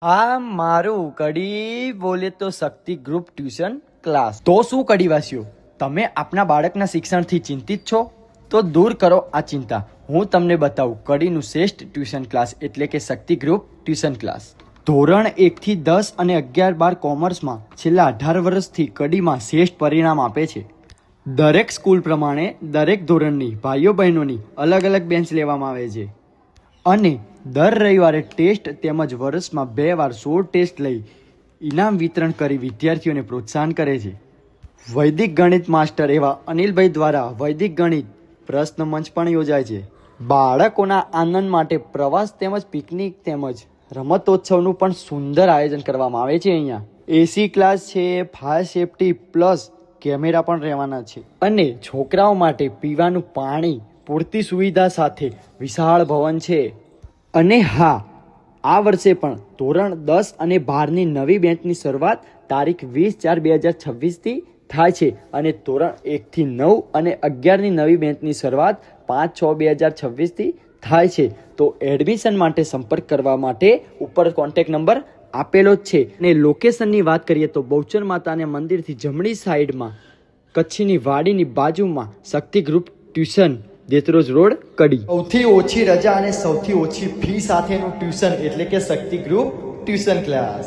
આ મારું કડી બોલે તો શક્તિ ગ્રુપ ટ્યુશન ક્લાસ. તો શું કડીવાસીઓ, તમે આપના બાળકના શિક્ષણથી ચિંતિત છો? તો દૂર કરો આ ચિંતા. હું તમને બતાવું કડીનું શ્રેષ્ઠ ટ્યુશન ક્લાસ એટલે કે શક્તિ ગ્રુપ ટ્યુશન ક્લાસ. ધોરણ 1 થી 10 અને 11-12 કોમર્સમાં છેલ્લા 18 વર્ષથી કડીમાં શ્રેષ્ઠ પરિણામ આપે છે. દરેક સ્કૂલ પ્રમાણે દરેક ધોરણની ભાઈઓ બહેનોની અલગ અલગ બેન્ચ લેવામાં આવે છે અને દર રવિવારે ટેસ્ટ તેમજ વર્ષમાં 2 વાર 100 ટેસ્ટ લઈ ઇનામ વિતરણ કરી વિદ્યાર્થીઓને પ્રોત્સાહન કરે છે. વૈદિક ગણિત માસ્ટર એવા અનિલભાઈ દ્વારા વૈદિક ગણિત પ્રશ્ન મંચ પણ યોજાય છે. બાળકોના આનંદ માટે પ્રવાસ તેમજ પિકનિક તેમજ રમતોત્સવનું પણ સુંદર આયોજન કરવામાં આવે છે. અહીંયા એસી ક્લાસ છે, ફાયર સેફટી પ્લસ કેમેરા પણ રહેવાના છે અને છોકરાઓ માટે પીવાનું પાણી પૂરતી સુવિધા સાથે વિશાળ ભવન છે. અને હા, આ વર્ષે પણ ધોરણ 10 અને 12ની નવી બેન્ચની શરૂઆત તારીખ 20/4/2026 થાય છે અને ધોરણ 1 થી 9 અને 11ની નવી બેન્ચની શરૂઆત 5/6/2026 થાય છે. તો એડમિશન માટે સંપર્ક કરવા માટે ઉપર કોન્ટેક્ટ નંબર આપેલો જ છે. અને લોકેશનની વાત કરીએ તો બહુચર માતાના મંદિરથી જમણી સાઈડમાં કચ્છની વાડીની બાજુમાં શક્તિ ગ્રુપ ટ્યુશન, દેત્રોજ રોડ, કડી. સૌથી ઓછી રજા અને સૌથી ઓછી ફી સાથેનું ટ્યુશન એટલે કે શક્તિ ગ્રુપ ટ્યુશન ક્લાસ.